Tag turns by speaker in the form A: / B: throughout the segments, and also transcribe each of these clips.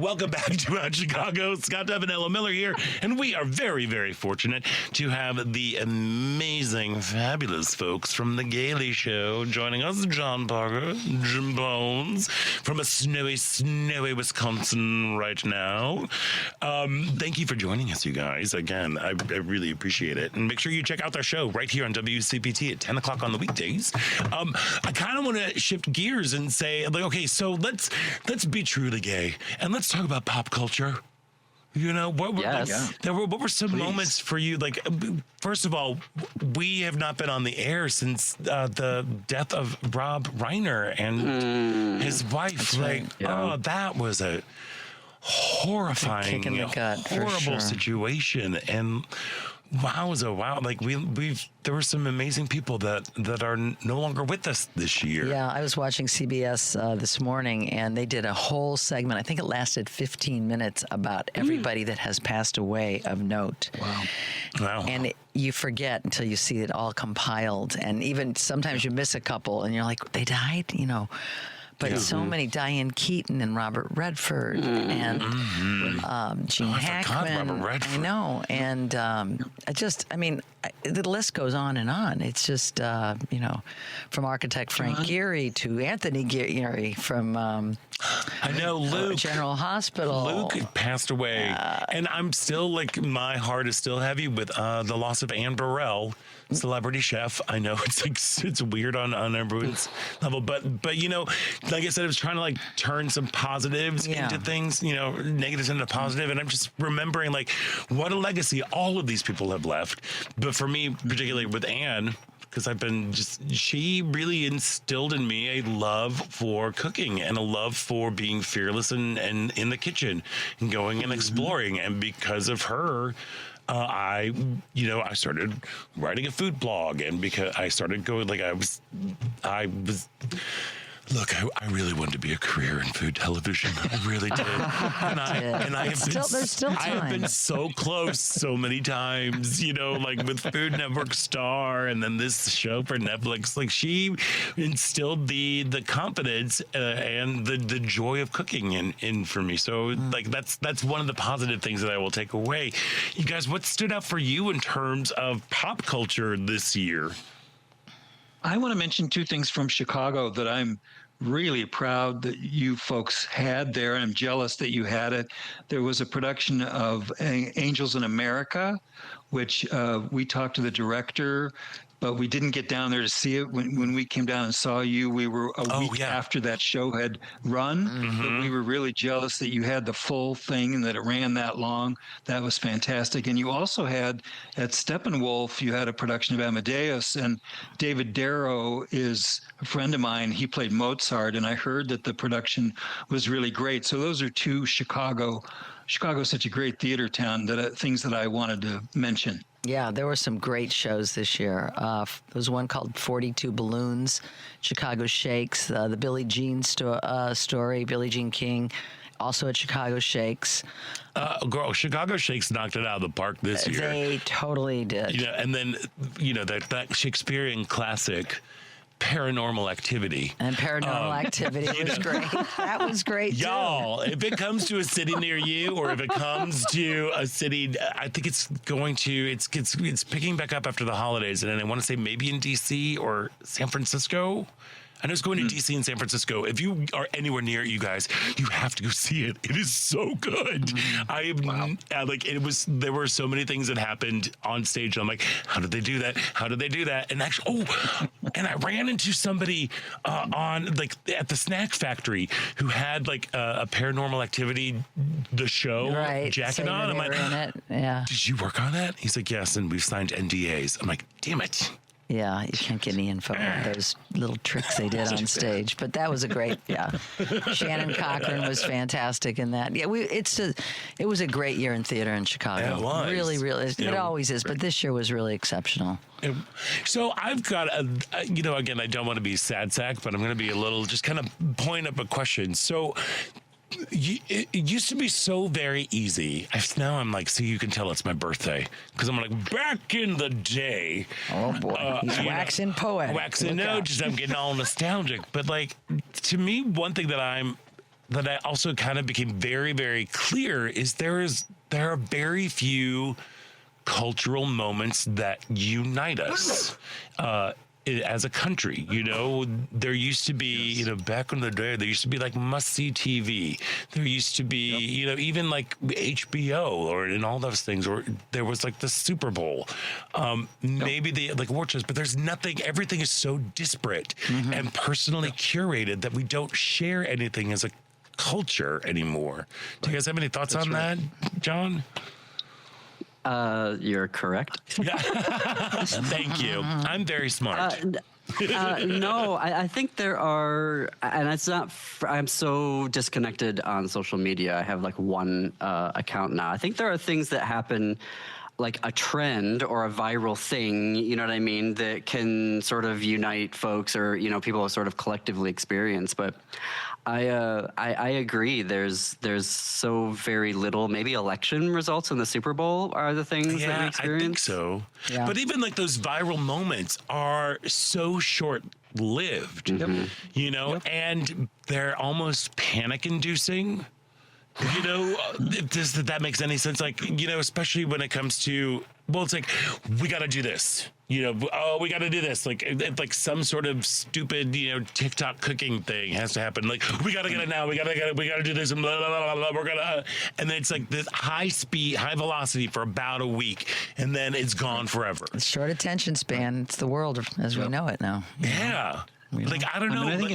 A: welcome back to Chicago. Scott Duff and Ella Miller here, and we are very, very fortunate to have the amazing, fabulous folks from the Gaily Show joining us. John Parker, Jim Bones, from a snowy, snowy Wisconsin right now. Thank you for joining us, you guys. Again, I really appreciate it. And make sure you check out their show right here on WCPT at 10 o'clock on the weekdays. I kind of want to shift gears and say, like, okay, so let's be truly gay and let's talk about pop culture. You know, what were some moments for you? Like, first of all, we have not been on the air since the death of Rob Reiner and his wife. Oh, that was a horrifying,
B: kick in the gut,
A: horrible situation. And wow. Like there were some amazing people that are no longer with us this year.
B: Yeah, I was watching CBS this morning, and they did a whole segment. I think it lasted 15 minutes about everybody that has passed away of note.
A: Wow.
B: And you forget until you see it all compiled, and even sometimes you miss a couple, and you're like, they died, you know. But so many, Diane Keaton and Robert Redford and Gene Hackman.
A: Robert Redford.
B: I know. And the list goes on and on. It's just, from architect Frank Gehry to Anthony Gehry from
A: I know Luke.
B: General Hospital.
A: Luke passed away. And I'm still, like, my heart is still heavy with the loss of Anne Burrell, celebrity chef. I know it's weird on everyone's level, but you know, like I said, I was trying to like turn some positives into things, you know, negatives into positive, and I'm just remembering like what a legacy all of these people have left. But for me, particularly with Anne, because she really instilled in me a love for cooking and a love for being fearless and in the kitchen and going and exploring. And because of her, I started writing a food blog, and because I started going, like, Look, I really wanted to be a career in food television. I really did. And I have been so close so many times, you know, like with Food Network Star and then this show for Netflix. Like, she instilled the confidence and the joy of cooking in for me. So like that's one of the positive things that I will take away. You guys, what stood out for you in terms of pop culture this year?
C: I want to mention two things from Chicago that I'm really proud that you folks had there, and I'm jealous that you had it. There was a production of Angels in America, which we talked to the director, but we didn't get down there to see it. When we came down and saw you, we were a week after that show had run. But we were really jealous that you had the full thing and that it ran that long. That was fantastic. And you also had, at Steppenwolf, you had a production of Amadeus, and David Darrow is a friend of mine. He played Mozart, and I heard that the production was really great. So those are two Chicago is such a great theater town, things that I wanted to mention.
B: Yeah, there were some great shows this year. There was one called 42 Balloons, Chicago Shakes, the Billie Jean story, Billie Jean King, also at Chicago Shakes.
A: Chicago Shakes knocked it out of the park this year.
B: They totally did.
A: You know, and then, you know, that Shakespearean classic, Paranormal Activity.
B: And Paranormal Activity was great. That was great,
A: y'all,
B: too.
A: If it comes to a city near you, or if it comes to a city, I think it's picking back up after the holidays. And I want to say maybe in D.C. or San Francisco. I know it's going to D.C. and San Francisco. If you are anywhere near it, you guys, you have to go see it. It is so good. There were so many things that happened on stage. I'm like, how did they do that? How did they do that? And actually, and I ran into somebody at the Snack Factory who had like a Paranormal Activity, the show jacket on. I'm like, did you work on that? He's like, yes, and we've signed NDAs. I'm like, damn it.
B: Yeah, you can't get any info on those little tricks they did on stage, but that was a great, Shannon Cochran was fantastic in that. Yeah, it was a great year in theater in Chicago.
A: It was.
B: Really, really. It always is, but this year was really exceptional.
A: So I've got again, I don't want to be sad sack, but I'm going to be a little, just kind of point up a question. So it used to be so very easy. Now I'm like, see, you can tell it's my birthday. Because I'm like, back in the day.
B: Oh, boy. He's waxing poetic.
A: I'm getting all nostalgic. But, like, to me, one thing that I'm that I also kind of became very, very clear is there are very few cultural moments that unite us as a country. There used to be, back in the day, there used to be like must-see TV. There used to be, even like HBO and all those things, or there was like the Super Bowl, maybe the like war shows, but there's nothing, everything is so disparate and personally curated that we don't share anything as a culture anymore. Do you guys have any thoughts on that, John?
D: You're correct.
A: Yeah. Thank you. I'm very smart.
D: No, I think there are, and it's not, I'm so disconnected on social media. I have like one account now. I think there are things that happen, like a trend or a viral thing, you know what I mean, that can sort of unite folks or, people sort of collectively experience. But I agree. There's so very little. Maybe election results in the Super Bowl are the things that we experience.
A: I think so.
B: Yeah.
A: But even like those viral moments are so short-lived, and they're almost panic-inducing. If that makes any sense, like, especially when it comes to, it's like, we got to do this, we got to do this. Like, like some sort of stupid, TikTok cooking thing has to happen. Like, we got to get it now. We got to do this and blah, blah, blah, blah, we're going to, and then it's like this high speed, high velocity for about a week. And then it's gone forever.
B: It's short attention span. It's the world as we know it now.
A: Yeah. Like, I don't know.
C: I think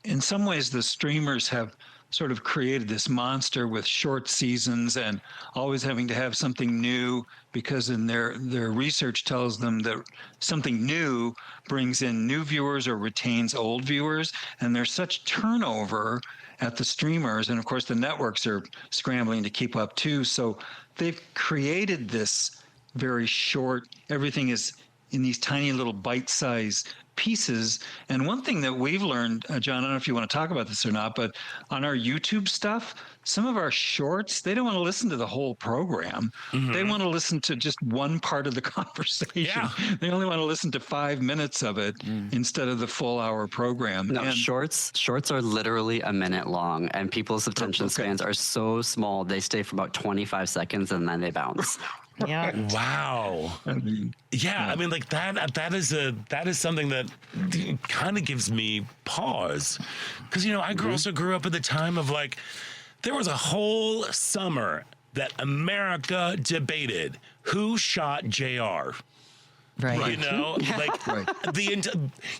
C: in some ways the streamers have sort of created this monster with short seasons and always having to have something new, because in their research tells them that something new brings in new viewers or retains old viewers. And there's such turnover at the streamers. And of course, the networks are scrambling to keep up too. So they've created this very short, everything is in these tiny little bite-sized pieces. And one thing that we've learned, John, I don't know if you want to talk about this or not, but on our YouTube stuff, some of our shorts, they don't want to listen to the whole program. They want to listen to just one part of the conversation.
A: Yeah.
C: They only want to listen to 5 minutes of it instead of the full hour program.
D: No, shorts are literally a minute long, and people's attention spans are so small, they stay for about 25 seconds and then they bounce.
B: Yeah.
A: Wow. I mean, like that is something that kind of gives me pause, because I also grew up at the time of like, there was a whole summer that America debated who shot JR.
B: Right.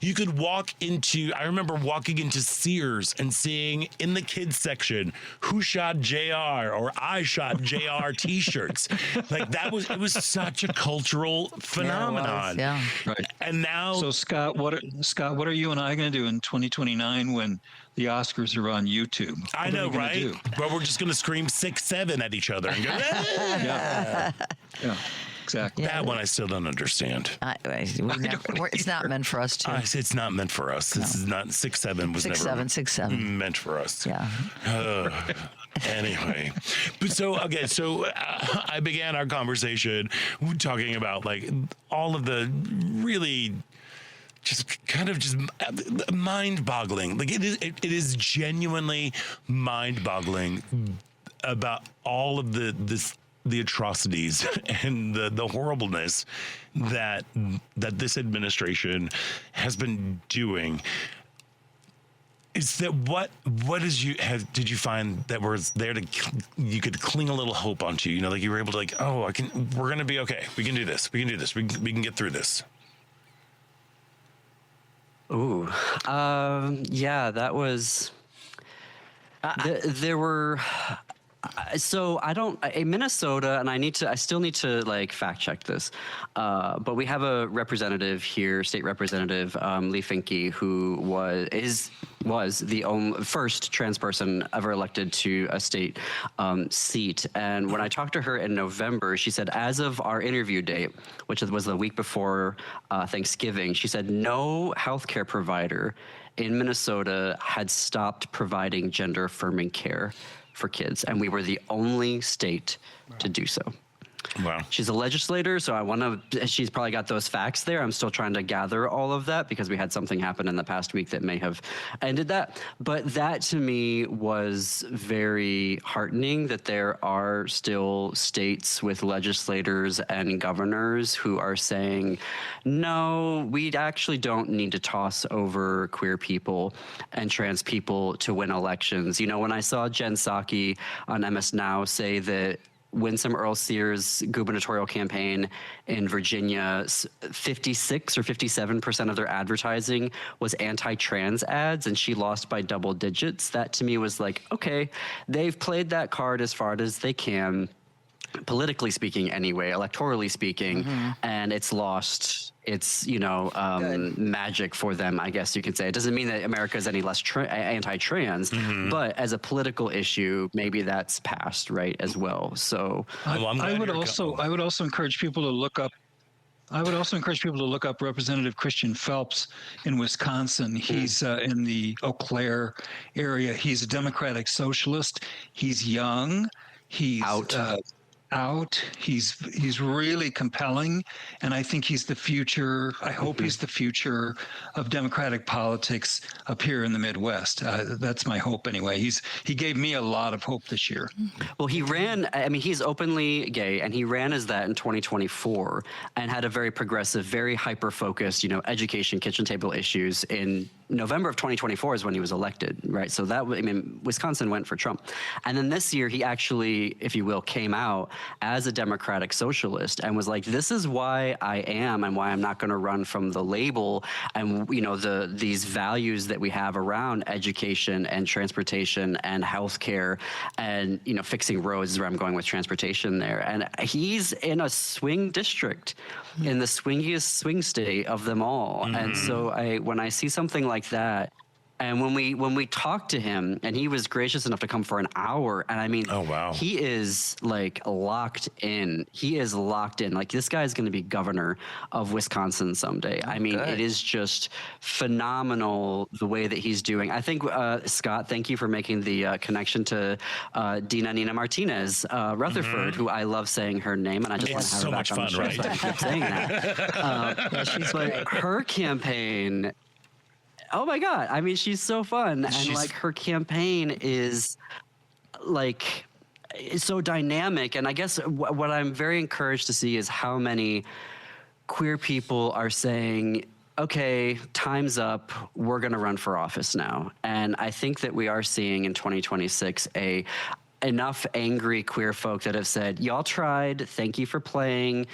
A: You could walk into, I remember walking into Sears and seeing in the kids section, who shot JR or I shot JR t-shirts. Like it was such a cultural phenomenon.
B: Yeah.
C: Right.
A: And now.
C: So Scott, what are you and I going to do in 2029 when the Oscars are on YouTube?
A: I know, right? But we're just going to scream 6-7 at each other and go,
C: Yeah. Exactly.
A: That one I still don't understand.
B: It's not meant for us to.
A: It's not meant for us. This is not 6-7 was never
B: 6-7
A: meant for us.
B: Yeah.
A: Anyway, but so I began our conversation talking about like all of the really just kind of just mind-boggling. Like it is genuinely mind-boggling about all of the atrocities and the horribleness that this administration has been doing. Is that what did you find that was there you could cling a little hope onto? Like you were able to like, we're gonna be okay. We can do this. We can get through this.
D: Ooh, yeah, that was. There were. So I don't in Minnesota, and I still need to like fact check this, but we have a representative here, state representative Lee Finke, who was the first trans person ever elected to a state seat. And when I talked to her in November, she said, as of our interview date, which was the week before Thanksgiving, she said no healthcare provider in Minnesota had stopped providing gender affirming care for kids, and we were the only state to do so.
A: Wow.
D: She's a legislator, so she's probably got those facts there. I'm still trying to gather all of that because we had something happen in the past week that may have ended that. But that to me was very heartening that there are still states with legislators and governors who are saying, no, we actually don't need to toss over queer people and trans people to win elections. You know, when I saw Jen Psaki on MS Now say that Winsome Earl Sears' gubernatorial campaign in Virginia, 56 or 57% of their advertising was anti-trans ads, and she lost by double digits. That to me was like, okay, they've played that card as far as they can, politically speaking anyway, electorally speaking, and it's lost its, magic for them, I guess you could say. It doesn't mean that America is any less anti-trans, but as a political issue, maybe that's passed, right, as well. So
C: I would also encourage people to look up Representative Christian Phelps in Wisconsin. He's in the Eau Claire area. He's a Democratic socialist. He's young. He's out. He's really compelling, and I think he's the future. I hope he's the future of Democratic politics up here in the Midwest. That's my hope anyway. He gave me a lot of hope this year.
D: Well, he ran, I mean, he's openly gay, and he ran as that in 2024 and had a very progressive, very hyper-focused, education, kitchen table issues. In November of 2024 is when he was elected, right? So Wisconsin went for Trump. And then this year, he actually, if you will, came out as a Democratic socialist and was like, this is why I am and why I'm not going to run from the label and, these values that we have around education and transportation and healthcare and, fixing roads is where I'm going with transportation there. And he's in a swing district, in the swingiest swing state of them all. And so when I see something like that, and when we talked to him, and he was gracious enough to come for an hour, and I mean,
A: oh wow,
D: he is like locked in. He is locked in. Like, this guy is going to be governor of Wisconsin someday. I mean, it is just phenomenal the way that he's doing. I think Scott, thank you for making the connection to Dina Nina Martinez Rutherford, who I love saying her name, and I just want to have her back on the show.
A: Right?
D: So I keep saying that. She's great. Her campaign. Oh my God. I mean, she's so fun. And her campaign is so dynamic. And I guess what I'm very encouraged to see is how many queer people are saying, okay, time's up. We're going to run for office now. And I think that we are seeing in 2026 enough angry queer folk that have said, y'all tried. Thank you for playing.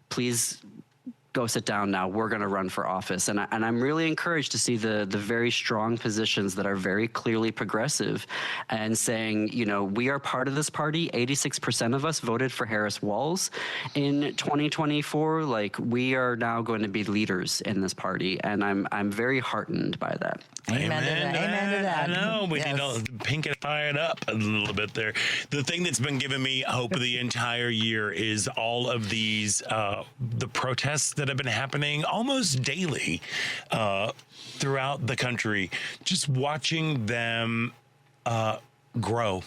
D: Please go sit down now. We're going to run for office. And I'm really encouraged to see the very strong positions that are very clearly progressive and saying, we are part of this party. 86% of us voted for Harris Walls in 2024. We are now going to be leaders in this party. And I'm very heartened by that.
B: Amen to that.
A: I know. We need to pink it, fire it up a little bit there. The thing that's been giving me hope the entire year is all of these, the protests that have been happening almost daily throughout the country. Just watching them grow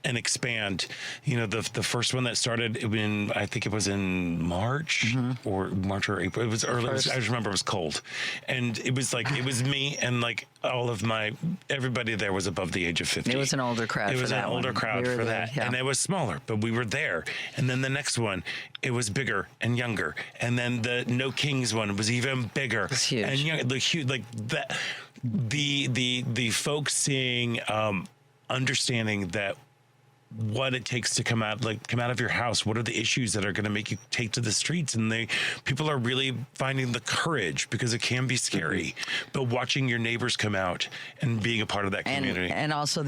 A: and expand. The first one that started in, I think it was in March or April. It was early. I just remember it was cold. And it was it was me and all of everybody there was above the age of 50.
B: It was an older crowd
A: for that. It was an older crowd for that.
B: Yeah.
A: And it was smaller, but we were there. And then the next one, it was bigger and younger. And then the No Kings one was even bigger.
B: It was huge.
A: And huge, that. The folks seeing, understanding that what it takes to come out of your house. What are the issues that are going to make you take to the streets? And people are really finding the courage, because it can be scary, but watching your neighbors come out and being a part of that community.
B: And also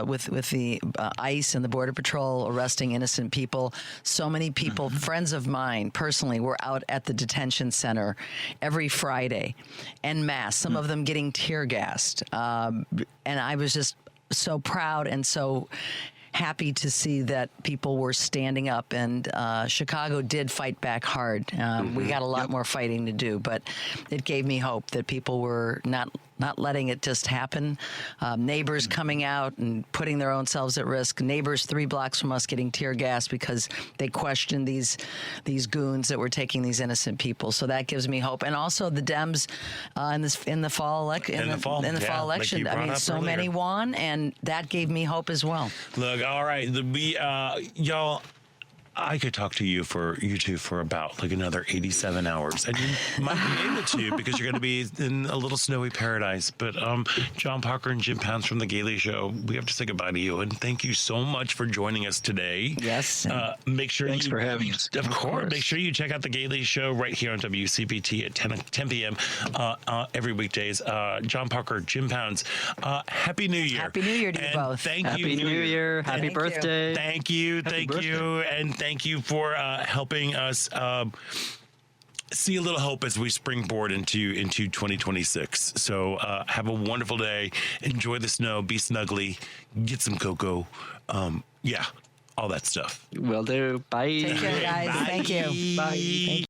B: with the ICE and the Border Patrol arresting innocent people. So many people, friends of mine personally, were out at the detention center every Friday en masse, some of them getting tear gassed. And I was just so proud and so happy to see that people were standing up, and Chicago did fight back hard. We got a lot more fighting to do, but it gave me hope that people were not not letting it just happen. Neighbors coming out and putting their own selves at risk. Neighbors 3 blocks from us getting tear gas because they questioned these goons that were taking these innocent people. So that gives me hope. And also the Dems in the fall election. Fall election.
A: Like
B: I mean, so many won, and that gave me hope as well.
A: Look, all right, y'all. I could talk to you two for about like another 87 hours, and you might be able to because you're going to be in a little snowy paradise. But John Parker and Jim Pounds from the Gaily Show, we have to say goodbye to you, and thank you so much for joining us today.
B: Yes.
A: Make sure
C: Thanks for having us.
A: Of course. Make sure you check out the Gaily Show right here on WCPT at 10 p.m. Every weekdays. John Parker, Jim Pounds. Happy New Year.
B: Happy New Year to you both.
A: Thank you.
D: Happy New Year. Happy birthday.
A: Thank you. Thank you. And thank you for helping us see a little hope as we springboard into 2026. So have a wonderful day. Enjoy the snow. Be snuggly. Get some cocoa. Yeah, all that stuff.
D: Will do. Bye.
B: Take care, guys.
A: Bye.
B: Thank you.
C: Bye.